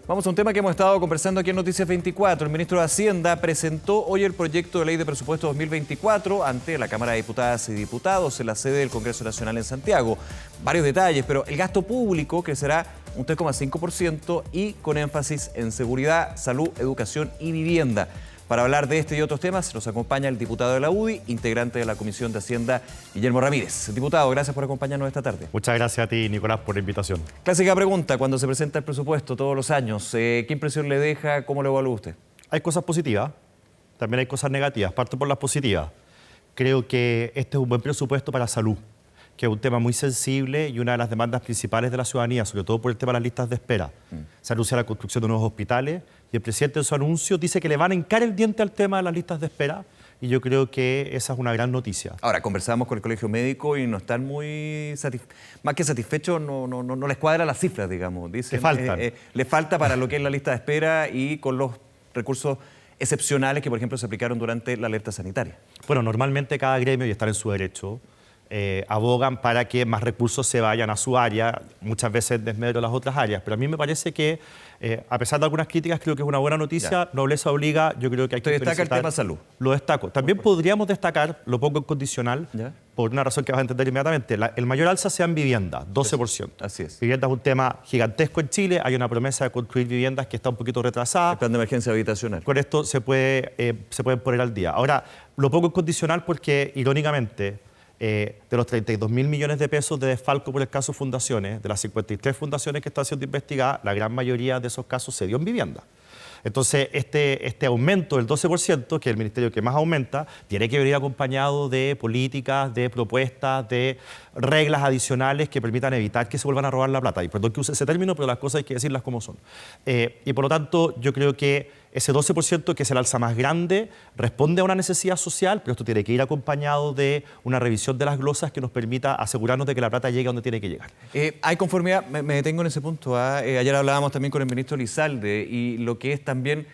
Vamos a un tema que hemos estado conversando aquí en Noticias 24. El ministro de Hacienda presentó hoy el proyecto de ley de presupuesto 2024 ante la Cámara de Diputadas y Diputados en la sede del Congreso Nacional en Santiago. Varios detalles, pero el gasto público crecerá un 3,5% y con énfasis en seguridad, salud, educación y vivienda. Para hablar de este y otros temas nos acompaña el diputado de la UDI, integrante de la Comisión de Hacienda, Guillermo Ramírez. Diputado, gracias por acompañarnos esta tarde. Muchas gracias a ti, Nicolás, por la invitación. Clásica pregunta, cuando se presenta el presupuesto todos los años, ¿qué impresión le deja? ¿Cómo lo evalúa usted? Hay cosas positivas, también hay cosas negativas. Parto por las positivas. Creo que este es un buen presupuesto para salud, que es un tema muy sensible y una de las demandas principales de la ciudadanía, sobre todo por el tema de las listas de espera. Se anuncia la construcción de nuevos hospitales y el presidente en su anuncio dice que le van a hincar el diente al tema de las listas de espera y yo creo que esa es una gran noticia. Ahora, conversamos con el Colegio Médico y no están muy más que satisfechos, no les cuadra las cifras, digamos. Dicen, Le faltan. Le falta para lo que es la lista de espera y con los recursos excepcionales que, por ejemplo, se aplicaron durante la alerta sanitaria. Bueno, normalmente cada gremio, y están en su derecho, abogan para que más recursos se vayan a su área, muchas veces en desmedro de las otras áreas. Pero a mí me parece que, a pesar de algunas críticas, creo que es una buena noticia. Ya. Nobleza obliga, yo creo que hay que felicitar. Usted destaca el tema salud. Lo destaco. También podríamos destacar, lo pongo en condicional, ¿ya? Por una razón que vas a entender inmediatamente. El mayor alza sea en vivienda, 12%. Así es. Vivienda es un tema gigantesco en Chile. Hay una promesa de construir viviendas que está un poquito retrasada. El plan de emergencia habitacional. Con esto se pueden poner al día. Ahora, lo pongo en condicional porque, irónicamente, de los 32.000 millones de pesos de desfalco por el caso Fundaciones, de las 53 fundaciones que están siendo investigadas, la gran mayoría de esos casos se dio en vivienda. Entonces, este aumento del 12%, que es el ministerio que más aumenta, tiene que venir acompañado de políticas, de propuestas, de reglas adicionales que permitan evitar que se vuelvan a robar la plata. Y perdón que use ese término, pero las cosas hay que decirlas como son. Y por lo tanto, yo creo que ese 12%, que es el alza más grande, responde a una necesidad social, pero esto tiene que ir acompañado de una revisión de las glosas que nos permita asegurarnos de que la plata llegue a donde tiene que llegar. Hay conformidad, me detengo en ese punto. Ayer hablábamos también con el ministro Lizalde y lo que es también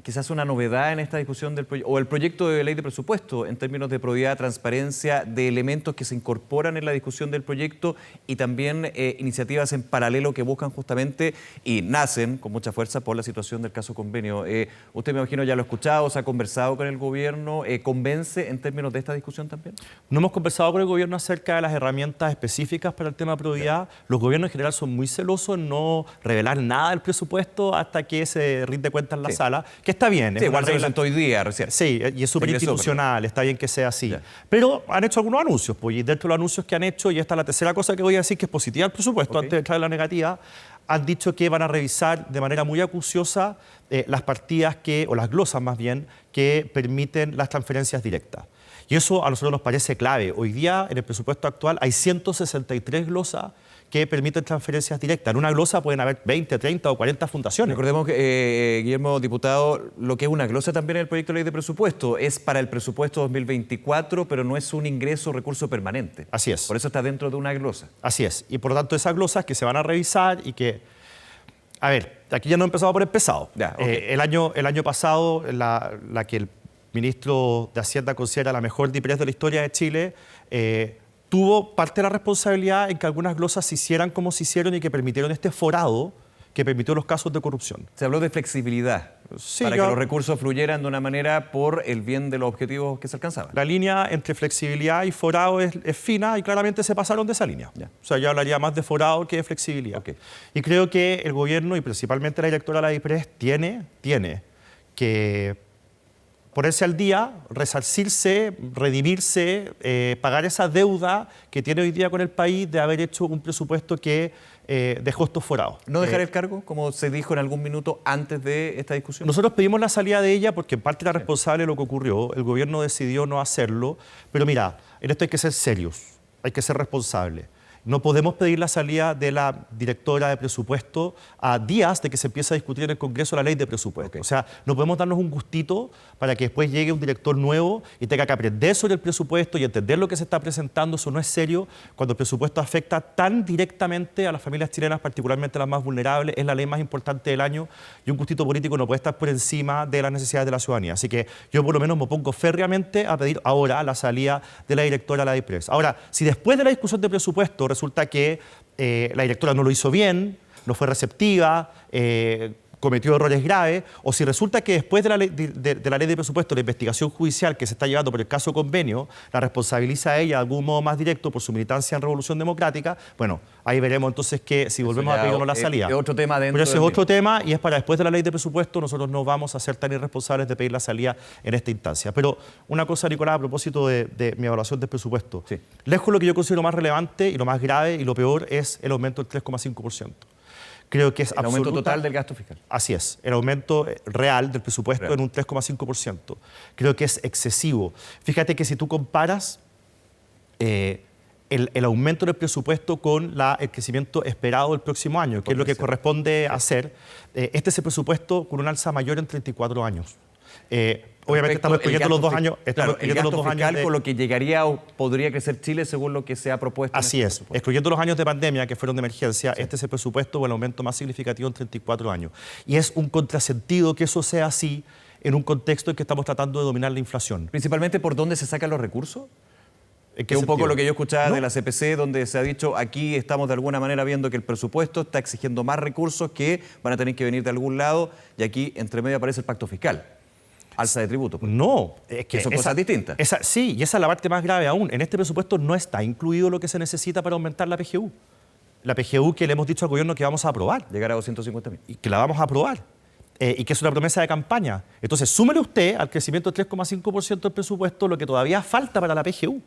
quizás una novedad en esta discusión del o el proyecto de ley de presupuesto en términos de probidad, transparencia, de elementos que se incorporan en la discusión del proyecto y también iniciativas en paralelo que buscan justamente y nacen con mucha fuerza por la situación del caso convenio. Usted, me imagino, ya lo ha escuchado, se ha conversado con el gobierno. ¿Convence en términos de esta discusión también? No hemos conversado con el gobierno acerca de las herramientas específicas para el tema de probidad. Sí. Los gobiernos en general son muy celosos en no revelar nada del presupuesto hasta que se rinde cuenta en la sala. Que está bien. Sí, igual se presentó hoy día recién. Sí, y es súper institucional, está bien que sea así. Ya. Pero han hecho algunos anuncios, pues, y dentro de los anuncios que han hecho, y esta es la tercera cosa que voy a decir que es positiva el presupuesto, antes de entrar en la negativa, han dicho que van a revisar de manera muy acuciosa las partidas o las glosas más bien, que permiten las transferencias directas. Y eso a nosotros nos parece clave. Hoy día, en el presupuesto actual, hay 163 glosas que permiten transferencias directas. En una glosa pueden haber 20, 30 o 40 fundaciones. Recordemos que, Guillermo, diputado, lo que es una glosa también en el proyecto de ley de presupuesto es para el presupuesto 2024, pero no es un ingreso o recurso permanente. Así es. Por eso está dentro de una glosa. Así es. Y por lo tanto, esas glosas que se van a revisar y que... A ver, aquí ya no empezamos por el pesado. Ya, el año pasado, la que el ministro de Hacienda considera la mejor DIPRES de la historia de Chile, tuvo parte de la responsabilidad en que algunas glosas se hicieran como se hicieron y que permitieron este forado que permitió los casos de corrupción. Se habló de flexibilidad, sí, para que los recursos fluyeran de una manera por el bien de los objetivos que se alcanzaban. La línea entre flexibilidad y forado es fina y claramente se pasaron de esa línea. Ya. O sea, yo hablaría más de forado que de flexibilidad. Y creo que el gobierno y principalmente la directora de la DIPRES tiene que ponerse al día, resarcirse, redimirse, pagar esa deuda que tiene hoy día con el país de haber hecho un presupuesto que dejó estos forados. ¿No dejar el cargo, como se dijo en algún minuto antes de esta discusión? Nosotros pedimos la salida de ella porque en parte era responsable de lo que ocurrió. El gobierno decidió no hacerlo. Pero mira, en esto hay que ser serios, hay que ser responsables. No podemos pedir la salida de la directora de presupuesto a días de que se empiece a discutir en el Congreso la ley de presupuesto. O sea, no podemos darnos un gustito para que después llegue un director nuevo y tenga que aprender sobre el presupuesto y entender lo que se está presentando. Eso no es serio cuando el presupuesto afecta tan directamente a las familias chilenas, particularmente las más vulnerables. Es la ley más importante del año y un gustito político no puede estar por encima de las necesidades de la ciudadanía. Así que yo por lo menos me opongo férreamente a pedir ahora la salida de la directora de la DIPRES. Ahora, si después de la discusión de presupuesto resulta que la directora no lo hizo bien, no fue receptiva, cometió errores graves, o si resulta que después de la ley de presupuesto, la investigación judicial que se está llevando por el caso Convenio, la responsabiliza a ella de algún modo más directo por su militancia en Revolución Democrática, bueno, ahí veremos entonces que si volvemos a pedir o no la salida. Es otro tema dentro. Pero ese es otro tema y es para después de la ley de presupuesto, nosotros no vamos a ser tan irresponsables de pedir la salida en esta instancia. Pero una cosa, Nicolás, a propósito de mi evaluación del presupuesto. Sí. Lejos lo que yo considero más relevante y lo más grave y lo peor es el aumento del 3,5%. Creo que es el aumento total del gasto fiscal. Así es, el aumento real del presupuesto Real. en un 3,5%. Creo que es excesivo. Fíjate que si tú comparas el aumento del presupuesto con el crecimiento esperado del próximo año, que es lo que corresponde hacer, este es el presupuesto con un alza mayor en 34 años. Obviamente estamos excluyendo los 2 años. Claro, el gasto fiscal con lo que llegaría o podría crecer Chile según lo que se ha propuesto. Así es, excluyendo los años de pandemia que fueron de emergencia, sí. Este es el presupuesto con el aumento más significativo en 34 años. Y es un contrasentido que eso sea así en un contexto en que estamos tratando de dominar la inflación. ¿Principalmente por dónde se sacan los recursos? Que es un poco lo que yo escuchaba de la CPC, donde se ha dicho, aquí estamos de alguna manera viendo que el presupuesto está exigiendo más recursos que van a tener que venir de algún lado, y aquí entre medio aparece el pacto fiscal. Alza de tributos. No, es que son cosas distintas. Sí, y esa es la parte más grave aún. En este presupuesto no está incluido lo que se necesita para aumentar la PGU. La PGU que le hemos dicho al gobierno que vamos a aprobar. Llegar a 250.000. Y que la vamos a aprobar. Y que es una promesa de campaña. Entonces, súmele usted al crecimiento del 3,5% del presupuesto lo que todavía falta para la PGU.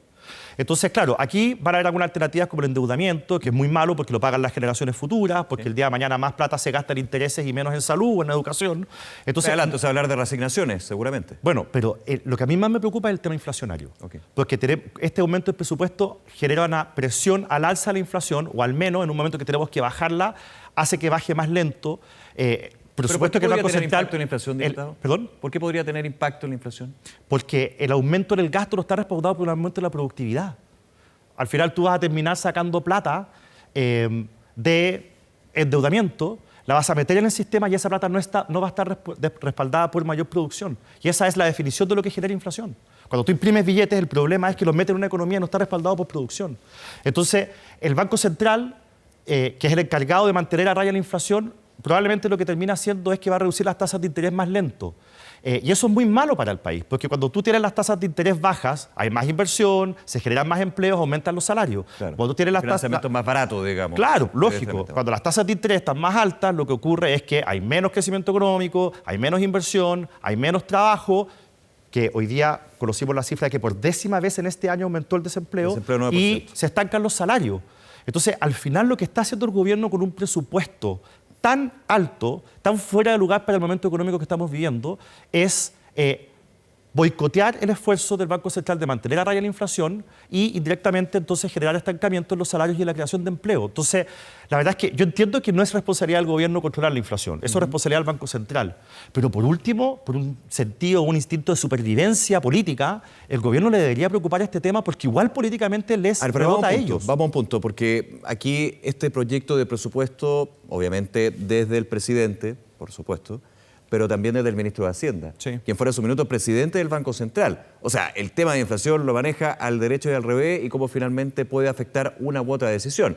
Entonces, claro, aquí van a haber algunas alternativas como el endeudamiento, que es muy malo porque lo pagan las generaciones futuras, porque el día de mañana más plata se gasta en intereses y menos en salud o en educación. Entonces, adelante, o sea, hablar de reasignaciones, seguramente. Bueno, pero lo que a mí más me preocupa es el tema inflacionario. Okay. Porque este aumento del presupuesto genera una presión al alza de la inflación, o al menos en un momento que tenemos que bajarla, hace que baje más lento. Por supuesto que el Banco Central... ¿Impacto en la inflación, diputado? ¿Perdón? ¿Por qué podría tener impacto en la inflación? Porque el aumento del gasto no está respaldado por el aumento de la productividad. Al final tú vas a terminar sacando plata de endeudamiento, la vas a meter en el sistema y esa plata no va a estar respaldada por mayor producción. Y esa es la definición de lo que genera inflación. Cuando tú imprimes billetes, el problema es que los metes en una economía y no está respaldado por producción. Entonces, el Banco Central, que es el encargado de mantener a raya la inflación, probablemente lo que termina haciendo es que va a reducir las tasas de interés más lento. Y eso es muy malo para el país, porque cuando tú tienes las tasas de interés bajas, hay más inversión, se generan más empleos, aumentan los salarios. Claro. Cuando tú tienes las financiamiento más barato, digamos. Claro, lógico. Cuando las tasas de interés están más altas, lo que ocurre es que hay menos crecimiento económico, hay menos inversión, hay menos trabajo, que hoy día conocimos la cifra de que por 10ª vez en este año aumentó el desempleo y se estancan los salarios. Entonces, al final lo que está haciendo el gobierno con un presupuesto tan alto, tan fuera de lugar para el momento económico que estamos viviendo, es boicotear el esfuerzo del Banco Central de mantener a raya la inflación y indirectamente entonces generar estancamiento en los salarios y en la creación de empleo. Entonces, la verdad es que yo entiendo que no es responsabilidad del gobierno controlar la inflación, eso es responsabilidad del Banco Central. Pero por último, por un sentido, un instinto de supervivencia política, el gobierno le debería preocupar este tema porque igual políticamente les rebota a ellos. Vamos a un punto, porque aquí este proyecto de presupuesto, obviamente desde el presidente, por supuesto, pero también desde el ministro de Hacienda, quien fuera en su minuto presidente del Banco Central. O sea, el tema de inflación lo maneja al derecho y al revés y cómo finalmente puede afectar una u otra decisión.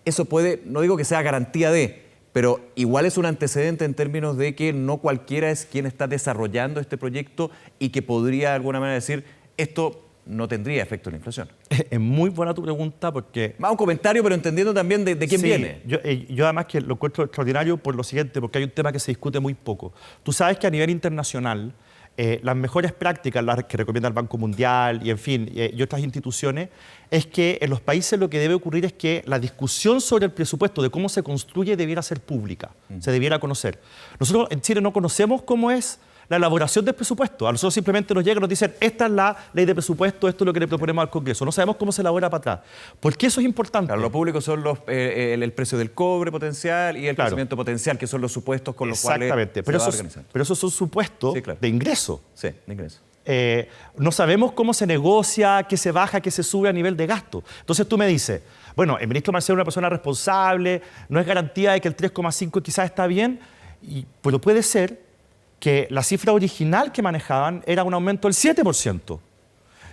Eso puede, no digo que sea garantía de, pero igual es un antecedente en términos de que no cualquiera es quien está desarrollando este proyecto y que podría de alguna manera decir, esto no tendría efecto en la inflación. Es muy buena tu pregunta porque... Más un comentario, pero entendiendo también de quién viene. Yo además que lo encuentro extraordinario por lo siguiente, porque hay un tema que se discute muy poco. Tú sabes que a nivel internacional, las mejores prácticas, las que recomienda el Banco Mundial y en fin, y otras instituciones, es que en los países lo que debe ocurrir es que la discusión sobre el presupuesto, de cómo se construye, debiera ser pública, se debiera conocer. Nosotros en Chile no conocemos cómo es la elaboración del presupuesto. A nosotros simplemente nos llega y nos dicen, esta es la ley de presupuesto, esto es lo que le proponemos al Congreso. No sabemos cómo se elabora para atrás. ¿Por qué eso es importante? Claro, lo público son el precio del cobre potencial y el crecimiento potencial, que son los supuestos con los cuales se va a organizar. Pero esos son supuestos de ingreso. Sí, de ingreso. No sabemos cómo se negocia, qué se baja, qué se sube a nivel de gasto. Entonces tú me dices, bueno, el ministro Marcel es una persona responsable, no es garantía de que el 3,5 quizás está bien, pero puede ser que la cifra original que manejaban era un aumento del 7%.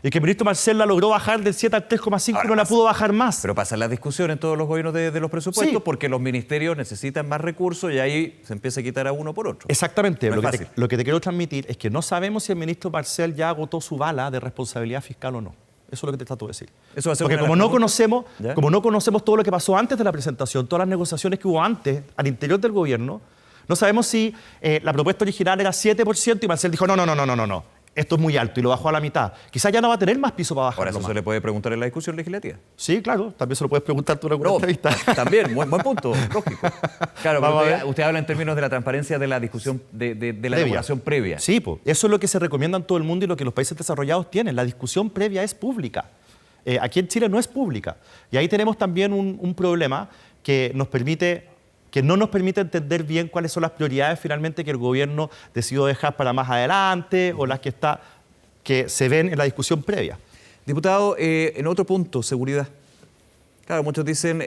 Y que el ministro Marcel la logró bajar del 7 al 3,5 y no la pudo bajar más. Pero pasa la discusión en todos los gobiernos de los presupuestos Sí. porque los ministerios necesitan más recursos y ahí se empieza a quitar a uno por otro. Exactamente. No es fácil. Lo que te quiero transmitir es que no sabemos si el ministro Marcel ya agotó su bala de responsabilidad fiscal o no. Eso es lo que te trato de decir. Eso va a ser Porque una de como las no conocemos, ¿Ya? como no conocemos todo lo que pasó antes de la presentación, todas las negociaciones que hubo antes al interior del gobierno, no sabemos si la propuesta original era 7% y Marcel dijo no. Esto es muy alto y lo bajó a la mitad. Quizás ya no va a tener más piso para bajarlo Ahora, eso más. se le puede preguntar en la discusión legislativa. Sí, claro. También se lo puedes preguntar tú en alguna No, entrevista. también, buen punto, lógico. Claro, Vamos pero a ver. usted habla en términos de la transparencia de la discusión, de la elaboración previa. Sí, pues, eso es lo que se recomienda en todo el mundo y lo que los países desarrollados tienen. La discusión previa es pública. Aquí en Chile no es pública. Y ahí tenemos también un problema que no nos permite entender bien cuáles son las prioridades finalmente que el gobierno decidió dejar para más adelante o las que se ven en la discusión previa. Diputado, en otro punto, seguridad. Claro, muchos dicen,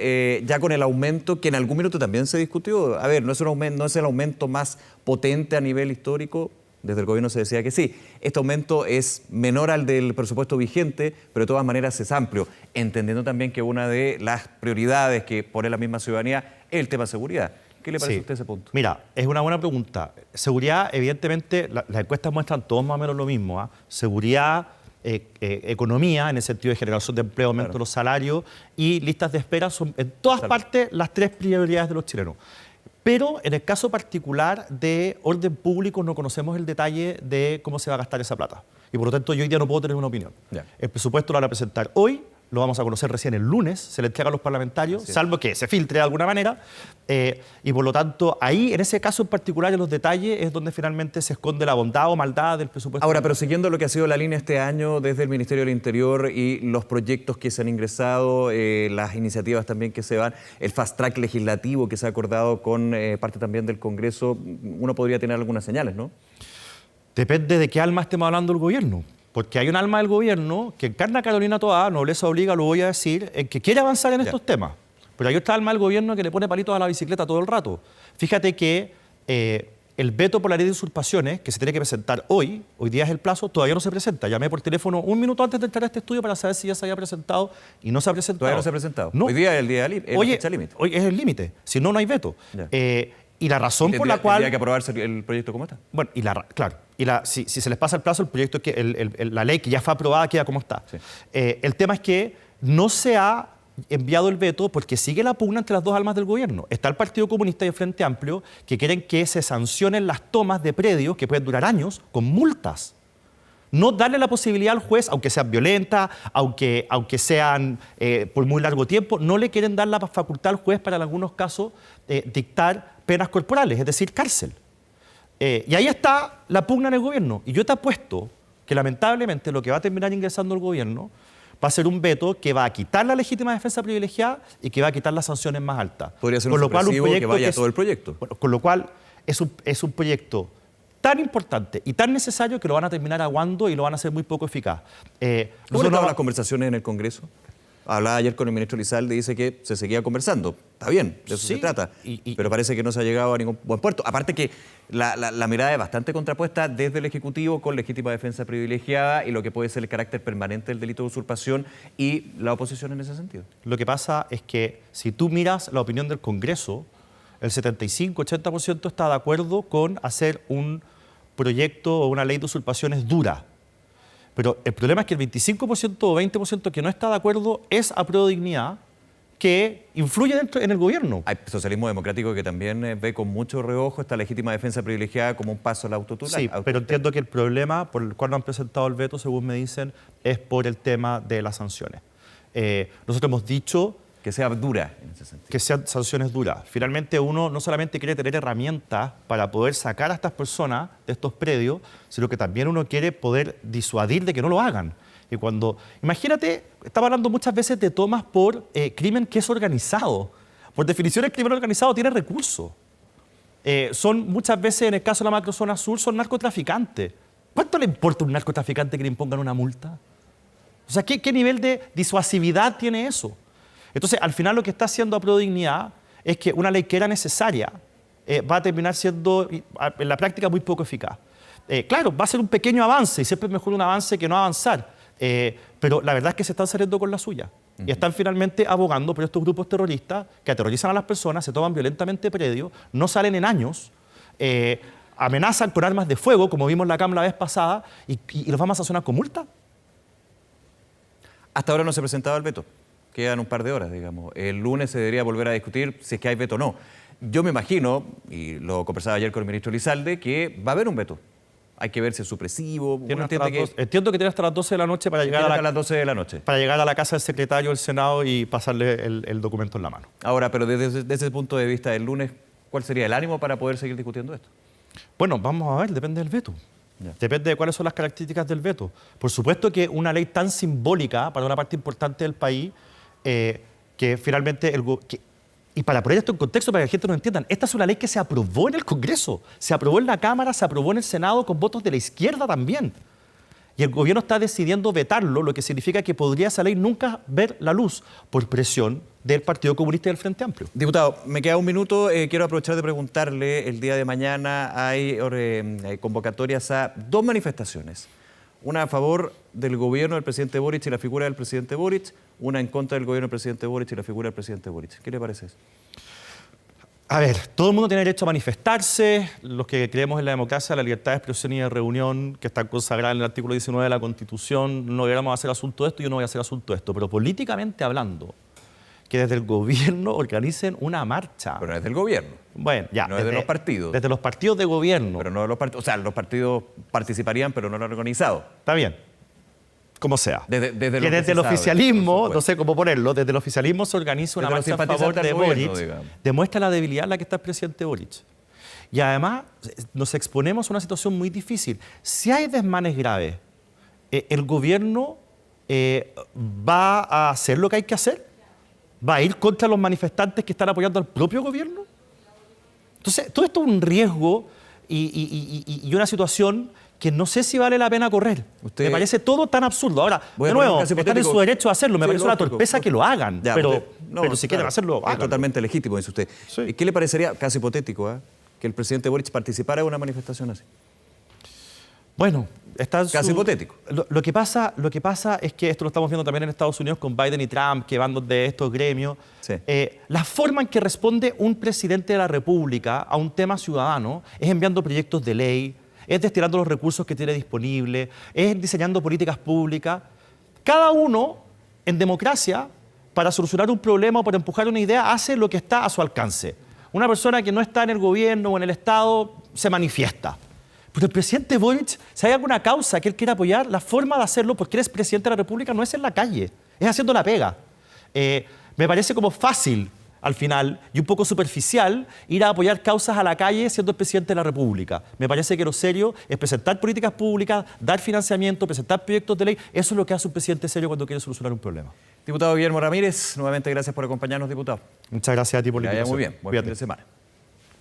ya con el aumento, que en algún minuto también se discutió, a ver, no es el aumento más potente a nivel histórico, desde el gobierno se decía que sí. Este aumento es menor al del presupuesto vigente, pero de todas maneras es amplio, entendiendo también que una de las prioridades que pone la misma ciudadanía es el tema de seguridad. ¿Qué le parece a usted ese punto? Mira, es una buena pregunta. Seguridad, evidentemente, las encuestas muestran todos más o menos lo mismo. ¿Ah? Seguridad, economía, en el sentido de generación de empleo, aumento de los salarios y listas de espera son en todas partes las tres prioridades de los chilenos. Pero en el caso particular de orden público no conocemos el detalle de cómo se va a gastar esa plata. Y por lo tanto yo hoy día no puedo tener una opinión. Ya. El presupuesto lo van a presentar hoy, lo vamos a conocer recién el lunes, se le entrega a los parlamentarios, salvo que se filtre de alguna manera. Y por lo tanto, ahí, en ese caso en particular, en los detalles, es donde finalmente se esconde la bondad o maldad del presupuesto. Ahora, pero siguiendo lo que ha sido la línea este año desde el Ministerio del Interior y los proyectos que se han ingresado, las iniciativas también que se van, el fast track legislativo que se ha acordado con parte también del Congreso, uno podría tener algunas señales, ¿no? Depende de qué alma estemos hablando del gobierno. Porque hay un alma del gobierno que encarna a Carolina Toá, nobleza obliga, lo voy a decir, en que quiere avanzar en estos temas. Pero hay otra alma del gobierno que le pone palitos a la bicicleta todo el rato. Fíjate que el veto por la ley de usurpaciones, que se tiene que presentar hoy día es el plazo, todavía no se presenta. Llamé por teléfono un minuto antes de entrar a este estudio para saber si ya se había presentado y no se ha presentado. Todavía no se ha presentado. No. Hoy día es el día la fecha límite. Hoy es el límite. Si no, no hay veto. Ya. Y la razón por la cual... Tendría que aprobarse el proyecto como está. Bueno, claro. Si se les pasa el plazo, el proyecto, la ley que ya fue aprobada queda como está. Sí. El tema es que no se ha enviado el veto porque sigue la pugna entre las dos almas del gobierno. Está el Partido Comunista y el Frente Amplio que quieren que se sancionen las tomas de predios que pueden durar años con multas. No darle la posibilidad al juez, aunque sean violentas, aunque sean por muy largo tiempo, no le quieren dar la facultad al juez para en algunos casos dictar penas corporales, es decir, cárcel. Y ahí está la pugna en el gobierno. Y yo te apuesto que lamentablemente lo que va a terminar ingresando el gobierno va a ser un veto que va a quitar la legítima defensa privilegiada y que va a quitar las sanciones más altas. Podría ser un sorpresivo que vaya todo el proyecto. Bueno, con lo cual es un proyecto tan importante y tan necesario que lo van a terminar aguando y lo van a hacer muy poco eficaz. ¿Cómo estaban las conversaciones en el Congreso? Hablaba ayer con el ministro Lizalde y dice que se seguía conversando. Está bien, de eso Sí, se trata. Pero parece que no se ha llegado a ningún buen puerto. Aparte que la mirada es bastante contrapuesta desde el Ejecutivo con legítima defensa privilegiada y lo que puede ser el carácter permanente del delito de usurpación y la oposición en ese sentido. Lo que pasa es que si tú miras la opinión del Congreso, el 75-80% está de acuerdo con hacer un proyecto o una ley de usurpaciones dura. Pero el problema es que el 25% o 20% que no está de acuerdo es a prueba de dignidad que influye en el gobierno. Hay socialismo democrático que también ve con mucho reojo esta legítima defensa privilegiada como un paso a la autotutela. Sí, pero entiendo que el problema por el cual no han presentado el veto, según me dicen, es por el tema de las sanciones. Nosotros hemos dicho que sea dura en ese sentido. Que sean sanciones duras. Finalmente uno no solamente quiere tener herramientas para poder sacar a estas personas de estos predios, sino que también uno quiere poder disuadir de que no lo hagan. Y cuando, imagínate, estaba hablando muchas veces de tomas por crimen que es organizado. Por definición el crimen organizado tiene recursos. Son muchas veces, en el caso de la macrozona sur, son narcotraficantes. ¿Cuánto le importa a un narcotraficante que le impongan una multa? O sea, ¿qué nivel de disuasividad tiene eso? Entonces, al final lo que está haciendo a prueba de dignidad es que una ley que era necesaria va a terminar siendo, en la práctica, muy poco eficaz. Claro, va a ser un pequeño avance y siempre es mejor un avance que no avanzar. Pero la verdad es que se están saliendo con la suya. Y están finalmente abogando por estos grupos terroristas que aterrorizan a las personas, se toman violentamente predios, no salen en años, amenazan con armas de fuego, como vimos en la Cámara la vez pasada, y los vamos a sancionar con multa. Hasta ahora no se ha presentado el veto. Quedan un par de horas, digamos. El lunes se debería volver a discutir si es que hay veto o no. Yo me imagino, y lo conversaba ayer con el ministro Elizalde, que va a haber un veto. Hay que ver si es supresivo. Entiendo que tiene hasta las 12 de la noche para llegar a las 12 de la noche. Para llegar a la casa del secretario del Senado y pasarle el documento en la mano. Ahora, pero desde ese punto de vista del lunes, ¿cuál sería el ánimo para poder seguir discutiendo esto? Bueno, vamos a ver, depende del veto. Ya. Depende de cuáles son las características del veto. Por supuesto que una ley tan simbólica para una parte importante del país, que finalmente y para poner esto en contexto, para que la gente lo entienda, esta es una ley que se aprobó en el Congreso, se aprobó en la Cámara, se aprobó en el Senado con votos de la izquierda también. Y el gobierno está decidiendo vetarlo, lo que significa que podría esa ley nunca ver la luz por presión del Partido Comunista y del Frente Amplio. Diputado, me queda un minuto. Quiero aprovechar de preguntarle, el día de mañana hay convocatorias a dos manifestaciones. Una a favor del gobierno del presidente Boric y la figura del presidente Boric, una en contra del gobierno del presidente Boric y la figura del presidente Boric. ¿Qué le parece eso? A ver, todo el mundo tiene derecho a manifestarse, los que creemos en la democracia, la libertad de expresión y de reunión, que está consagrada en el artículo 19 de la Constitución, no deberíamos hacer asunto de esto, yo no voy a hacer asunto de esto, pero políticamente hablando, que desde el gobierno organicen una marcha. Pero no es del gobierno. Bueno, ya. No es de los partidos. Desde los partidos de gobierno. Pero no de los partidos. O sea, los partidos participarían, pero no lo han organizado. Está bien. Como sea. Desde el oficialismo, no sé cómo ponerlo, desde el oficialismo se organiza una marcha a favor de Boric, demuestra la debilidad en la que está el presidente Boric. Y además nos exponemos a una situación muy difícil. Si hay desmanes graves, ¿el gobierno va a hacer lo que hay que hacer? ¿Va a ir contra los manifestantes que están apoyando al propio gobierno? Entonces, todo esto es un riesgo y una situación que no sé si vale la pena correr. Me parece todo tan absurdo. Ahora, de nuevo, están en su derecho a hacerlo. Me parece una torpeza que lo hagan. Ya, pero si quieren hacerlo, háganlo. Es totalmente legítimo, dice usted. Sí. ¿Qué le parecería, casi hipotético, que el presidente Boric participara en una manifestación así? Bueno, está casi hipotético. Lo que pasa es que esto lo estamos viendo también en Estados Unidos con Biden y Trump, que van de estos gremios. Sí. La forma en que responde un presidente de la República a un tema ciudadano es enviando proyectos de ley, es destinando los recursos que tiene disponibles, es diseñando políticas públicas. Cada uno, en democracia, para solucionar un problema o para empujar una idea, hace lo que está a su alcance. Una persona que no está en el gobierno o en el Estado se manifiesta. Pero el presidente Boric, si hay alguna causa que él quiera apoyar, la forma de hacerlo, porque él es presidente de la República, no es en la calle, es haciendo la pega. Me parece como fácil, al final, y un poco superficial, ir a apoyar causas a la calle siendo el presidente de la República. Me parece que lo serio es presentar políticas públicas, dar financiamiento, presentar proyectos de ley. Eso es lo que hace un presidente serio cuando quiere solucionar un problema. Diputado Guillermo Ramírez, nuevamente gracias por acompañarnos, diputado. Muchas gracias a ti por la invitación. Muy bien, buen fin de semana.